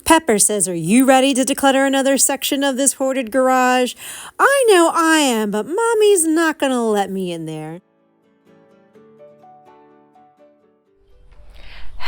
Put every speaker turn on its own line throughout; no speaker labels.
Pepper says, are you ready to declutter another section of this hoarded garage? I know I am, but Mommy's not going to let me in there.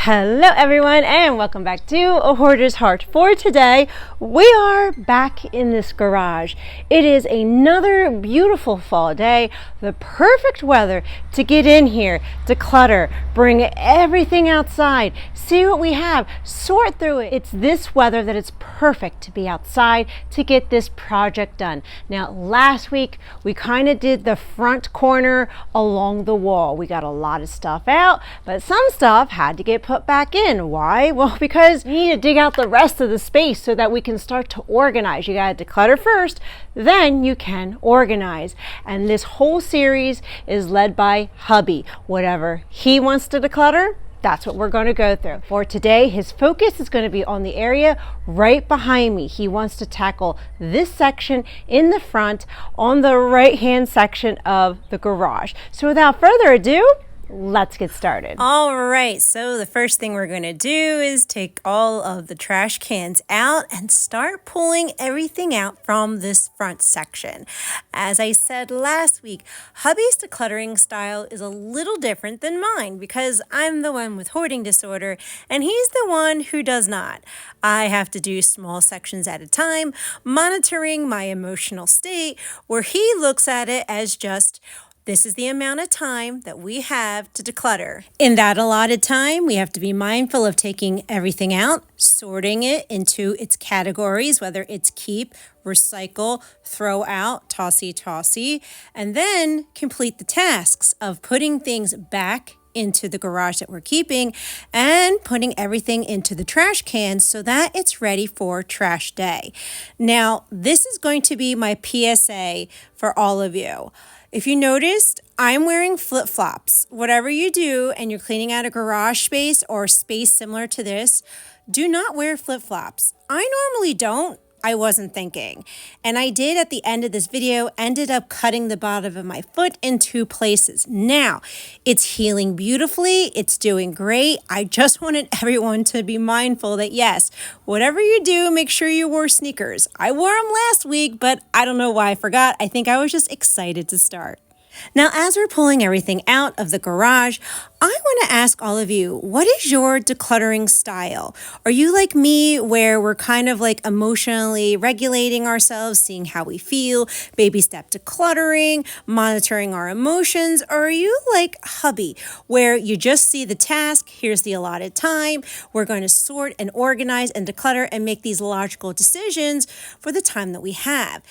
Hello everyone and welcome back to A Hoarder's Heart. For today, we are back in this garage. It is another beautiful fall day, the perfect weather to get in here, declutter, bring everything outside, see what we have, sort through it. It's this weather that it's perfect to be outside to get this project done. Now, last week we kind of did the front corner along the wall. We got a lot of stuff out, but some stuff had to get put back in. Why? Well, because you need to dig out the rest of the space so that we can start to organize. You got to declutter first, then you can organize. And this whole series is led by Hubby. Whatever he wants to declutter, that's what we're going to go through. For today, his focus is going to be on the area right behind me. He wants to tackle this section in the front on the right-hand section of the garage. So without further ado, let's get started.
All right, so the first thing we're going to do is take all of the trash cans out and start pulling everything out from this front section. As I said last week, Hubby's decluttering style is a little different than mine because I'm the one with hoarding disorder and he's the one who does not. I have to do small sections at a time, monitoring my emotional state, where he looks at it as just this is the amount of time that we have to declutter. In that allotted time, we have to be mindful of taking everything out, sorting it into its categories, whether it's keep, recycle, throw out, tossy, and then complete the tasks of putting things back into the garage that we're keeping and putting everything into the trash cans so that it's ready for trash day. Now, this is going to be my PSA for all of you. If you noticed, I'm wearing flip-flops. Whatever you do and you're cleaning out a garage space or space similar to this, do not wear flip-flops. I normally don't. I wasn't thinking. And I did at the end of this video, ended up cutting the bottom of my foot in 2 places. Now, it's healing beautifully. It's doing great. I just wanted everyone to be mindful that yes, whatever you do, make sure you wore sneakers. I wore them last week, but I don't know why I forgot. I think I was just excited to start. Now, as we're pulling everything out of the garage, I want to ask all of you, what is your decluttering style? Are you like me where we're kind of like emotionally regulating ourselves, seeing how we feel, baby step decluttering, monitoring our emotions? Or are you like Hubby where you just see the task, here's the allotted time, we're going to sort and organize and declutter and make these logical decisions for the time that we have?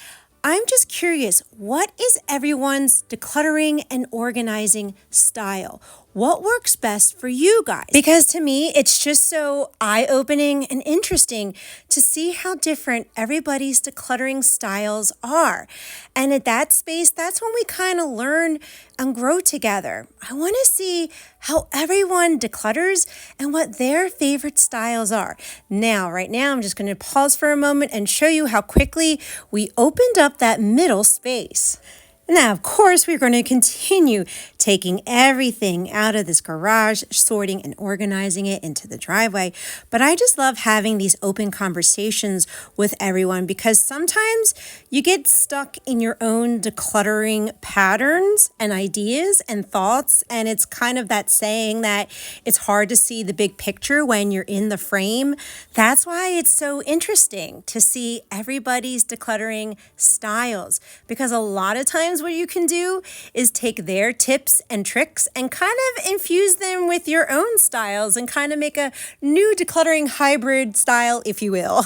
I'm just curious, what is everyone's decluttering and organizing style? What works best for you guys? Because to me, it's just so eye-opening and interesting to see how different everybody's decluttering styles are. And at that space, that's when we kind of learn and grow together. I want to see how everyone declutters and what their favorite styles are. Now, right now, I'm just going to pause for a moment and show you how quickly we opened up that middle space. Now, of course, we're going to continue taking everything out of this garage, sorting and organizing it into the driveway. But I just love having these open conversations with everyone because sometimes you get stuck in your own decluttering patterns and ideas and thoughts. And it's kind of that saying that it's hard to see the big picture when you're in the frame. That's why it's so interesting to see everybody's decluttering styles, because a lot of times what you can do is take their tips and tricks and kind of infuse them with your own styles and kind of make a new decluttering hybrid style, if you will.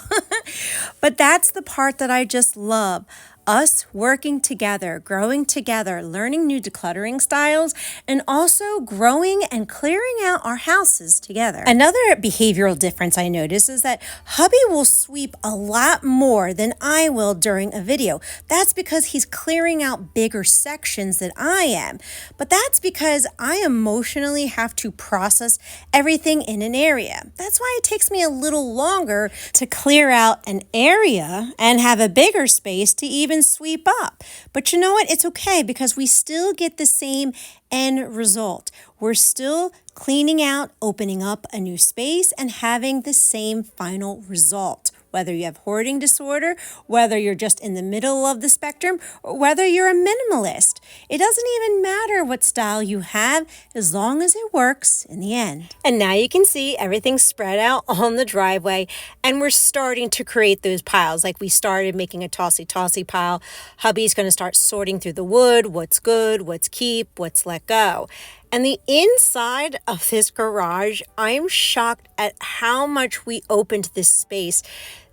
But that's the part that I just love. Us working together, growing together, learning new decluttering styles, and also growing and clearing out our houses together. Another behavioral difference I notice is that Hubby will sweep a lot more than I will during a video. That's because he's clearing out bigger sections than I am. But that's because I emotionally have to process everything in an area. That's why it takes me a little longer to clear out an area and have a bigger space to even even sweep up. But you know what? It's okay because we still get the same end result. We're still cleaning out, opening up a new space, and having the same final result. Whether you have hoarding disorder, whether you're just in the middle of the spectrum, or whether you're a minimalist. It doesn't even matter what style you have as long as it works in the end. And now you can see everything spread out on the driveway, and we're starting to create those piles. Like we started making a tossy pile. Hubby's going to start sorting through the wood, what's good, what's keep, what's let go. And the inside of this garage, I'm shocked at how much we opened this space.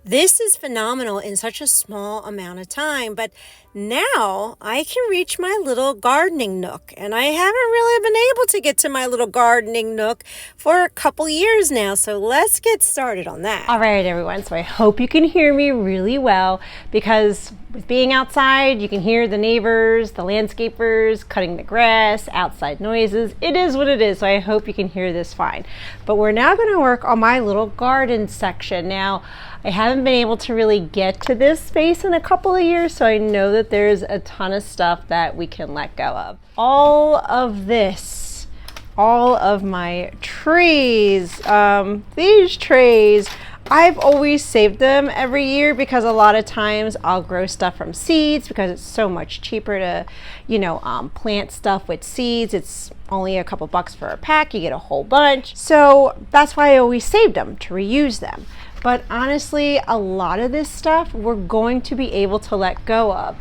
This is phenomenal in such a small amount of time, but now I can reach my little gardening nook, and I haven't really been able to get to my little gardening nook for a couple years now, so let's get started on that.
All right, everyone, so I hope you can hear me really well, because with being outside, you can hear the neighbors, the landscapers, cutting the grass, outside noises. It is what it is, so I hope you can hear this fine. But we're now going to work on my little garden section. Now, I haven't been able to really get to this space in a couple of years, so I know that there's a ton of stuff that we can let go of. All of this, all of my trees, these trees, I've always saved them every year because a lot of times I'll grow stuff from seeds because it's so much cheaper to, plant stuff with seeds. It's only a couple bucks for a pack. You get a whole bunch. So that's why I always saved them, to reuse them. But honestly, a lot of this stuff we're going to be able to let go of.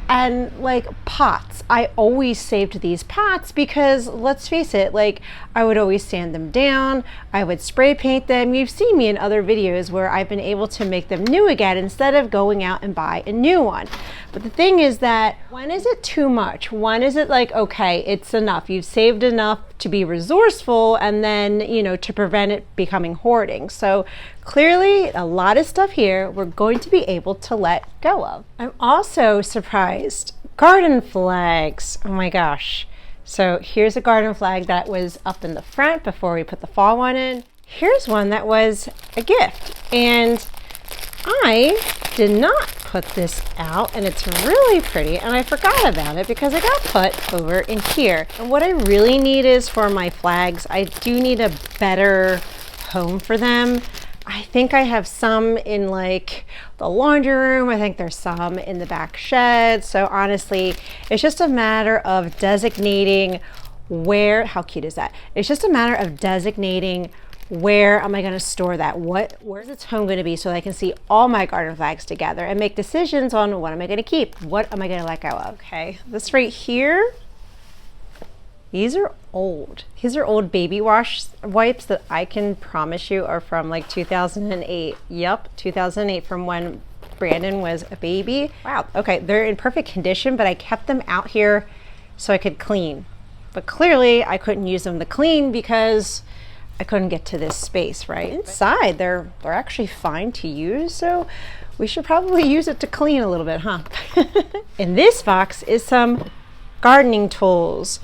And like pots, I always saved these pots because let's face it, like I would always sand them down, I would spray paint them. You've seen me in other videos where I've been able to make them new again instead of going out and buy a new one. But the thing is that when is it too much? When is it like, okay, it's enough. You've saved enough to be resourceful and then, to prevent it becoming hoarding. So clearly a lot of stuff here we're going to be able to let go of. I'm also surprised. Garden flags. Oh my gosh. So here's a garden flag that was up in the front before we put the fall one in. Here's one that was a gift. And I did not put this out, and it's really pretty, and I forgot about it because it got put over in here. And what I really need is for my flags, I do need a better home for them. I think I have some in like the laundry room. I think there's some in the back shed. So honestly, it's just a matter of designating where, how cute is that? It's just a matter of designating where am I going to store that? Where's its home going to be so that I can see all my garden flags together and make decisions on what am I going to keep? What am I going to let go of? Okay, this right here, these are old. These are old baby wash wipes that I can promise you are from like 2008. Yep, 2008, from when Brandon was a baby. Wow, okay, they're in perfect condition, but I kept them out here so I could clean. But clearly I couldn't use them to clean because I couldn't get to this space, right? Inside, they're actually fine to use, so we should probably use it to clean a little bit, huh? In this box is some gardening tools,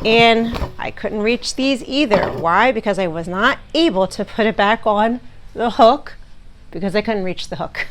and I couldn't reach these either. Why? Because I was not able to put it back on the hook because I couldn't reach the hook.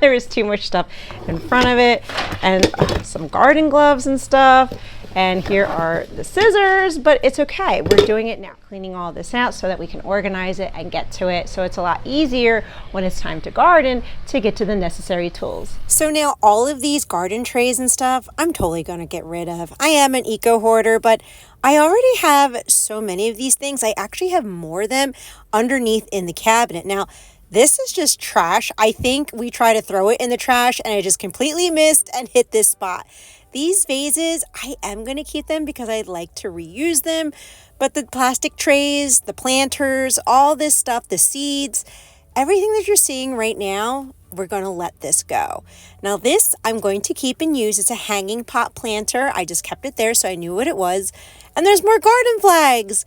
There was too much stuff in front of it, and some garden gloves and stuff. And here are the scissors, but it's okay. We're doing it now, cleaning all this out so that we can organize it and get to it. So it's a lot easier when it's time to garden to get to the necessary tools.
So now all of these garden trays and stuff, I'm totally going to get rid of. I am an eco hoarder, but I already have so many of these things. I actually have more of them underneath in the cabinet. Now, this is just trash. I think we tried to throw it in the trash and I just completely missed and hit this spot. These vases, I am going to keep them because I'd like to reuse them. But the plastic trays, the planters, all this stuff, the seeds, everything that you're seeing right now, we're going to let this go. Now this I'm going to keep and use. It's a hanging pot planter. I just kept it there so I knew what it was. And there's more garden flags.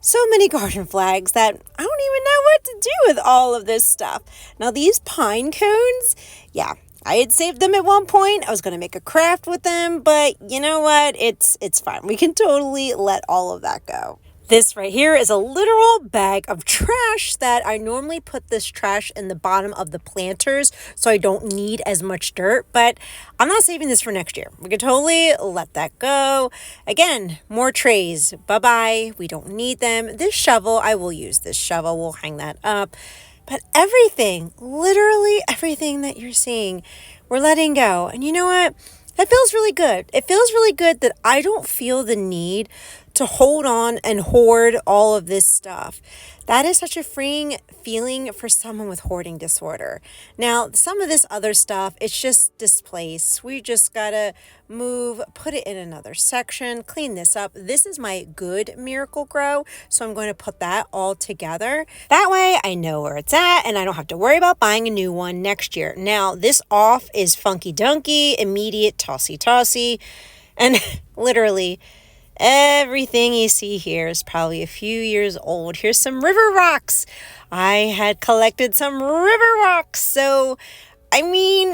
So many garden flags that I don't even know what to do with all of this stuff. Now these pine cones, yeah, I had saved them at one point. I was going to make a craft with them, but you know what? It's fine. We can totally let all of that go. This right here is a literal bag of trash that I normally put this trash in the bottom of the planters so I don't need as much dirt, but I'm not saving this for next year. We could totally let that go. Again, more trays. Bye-bye. We don't need them. This shovel, I will use this shovel. We'll hang that up. But everything, literally everything that you're seeing, we're letting go. And you know what? That feels really good. It feels really good that I don't feel the need to hold on and hoard all of this stuff. That is such a freeing feeling for someone with hoarding disorder. Now, some of this other stuff, it's just displaced. We just gotta move, put it in another section, clean this up. This is my good Miracle Grow, so I'm going to put that all together. That way I know where it's at and I don't have to worry about buying a new one next year. Now, this off is funky dunky, immediate tossy, and literally everything you see here is probably a few years old. Here's some river rocks. I had collected some river rocks. So, I mean,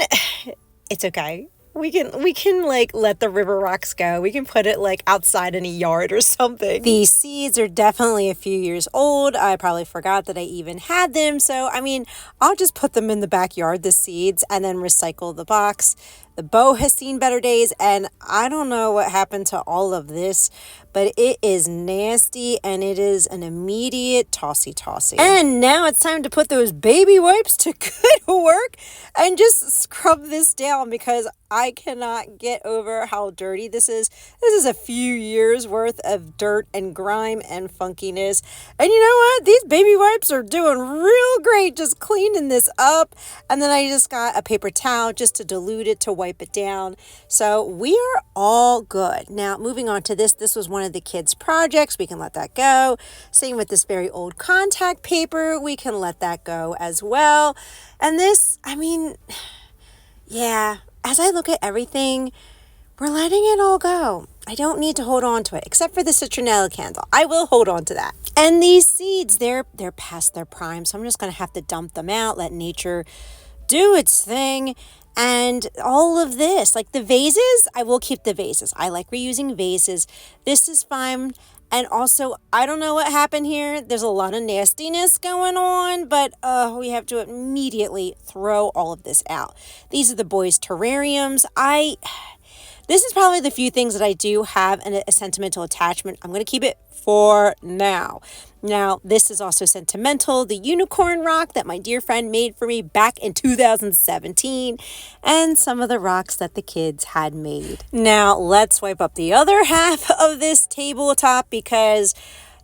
it's okay. We can like let the river rocks go. We can put it like outside in a yard or something. These seeds are definitely a few years old. I probably forgot that I even had them. So, I mean, I'll just put them in the backyard, the seeds, and then recycle the box. The bow has seen better days, and I don't know what happened to all of this, but it is nasty and it is an immediate tossy. And now it's time to put those baby wipes to good work and just scrub this down because I cannot get over how dirty this is. This is a few years worth of dirt and grime and funkiness. And you know what? These baby wipes are doing real great just cleaning this up. And then I just got a paper towel just to dilute it, to wipe it down. So we are all good. Now, moving on to this. This was one of the kids' projects. We can let that go. Same with this very old contact paper. We can let that go as well. And this, I mean, yeah, as I look at everything, we're letting it all go. I don't need to hold on to it, except for the citronella candle. I will hold on to that. And these seeds, they're past their prime, so I'm just going to have to dump them out, let nature do its thing. And all of this, like the vases, I will keep the vases. I like reusing vases. This is fine. And also, I don't know what happened here. There's a lot of nastiness going on, but we have to immediately throw all of this out. These are the boys' terrariums. This is probably the few things that I do have a sentimental attachment. I'm going to keep it for now. Now, this is also sentimental. The unicorn rock that my dear friend made for me back in 2017, and some of the rocks that the kids had made. Now, let's wipe up the other half of this tabletop because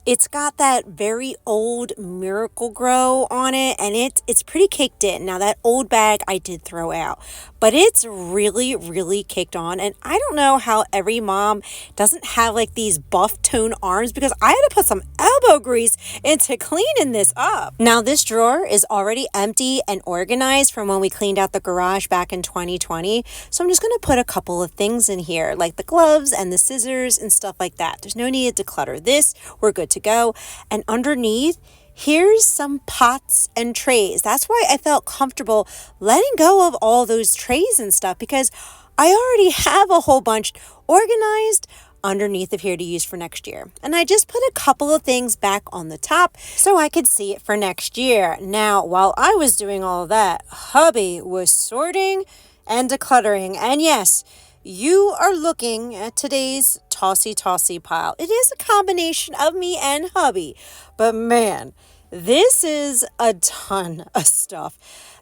it's got that very old Miracle Grow on it, and it's pretty caked in. Now, that old bag I did throw out, but it's really, really caked on. And I don't know how every mom doesn't have like these buff tone arms, because I had to put some elbow grease into cleaning this up. Now, this drawer is already empty and organized from when we cleaned out the garage back in 2020. So I'm just going to put a couple of things in here, like the gloves and the scissors and stuff like that. There's no need to declutter this. We're good to go. And underneath, here's some pots and trays. That's why I felt comfortable letting go of all those trays and stuff, because I already have a whole bunch organized underneath of here to use for next year. And I just put a couple of things back on the top so I could see it for next year. Now, while I was doing all of that, Hubby was sorting and decluttering. And yes, you are looking at today's tossy pile. It is a combination of me and Hubby, but man, this is a ton of stuff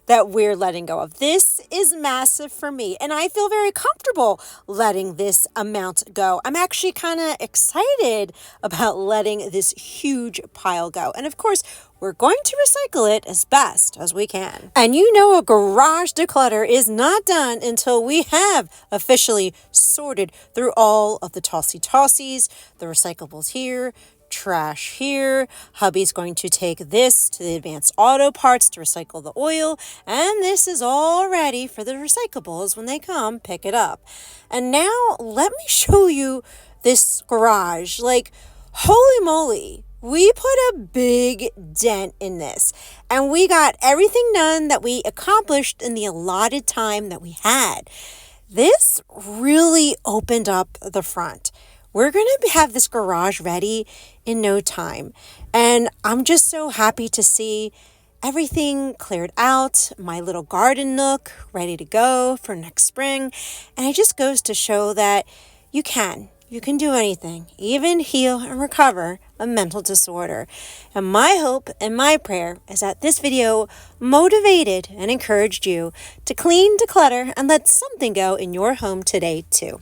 that we're letting go of. This is massive for me, and I feel very comfortable letting this amount go. I'm actually kind of excited about letting this huge pile go. And of course, we're going to recycle it as best as we can. And you know, a garage declutter is not done until we have officially sorted through all of the tossies, the recyclables here, trash here. Hubby's going to take this to the advanced auto parts to recycle the oil, and this is all ready for the recyclables when they come pick it up. And now let me show you this garage. Like, holy moly, we put a big dent in this, and we got everything done that we accomplished in the allotted time that we had. This really opened up the front. We're going to have this garage ready in no time. And I'm just so happy to see everything cleared out, my little garden nook ready to go for next spring. And it just goes to show that you can do anything, even heal and recover a mental disorder. And my hope and my prayer is that this video motivated and encouraged you to clean, declutter, and let something go in your home today too.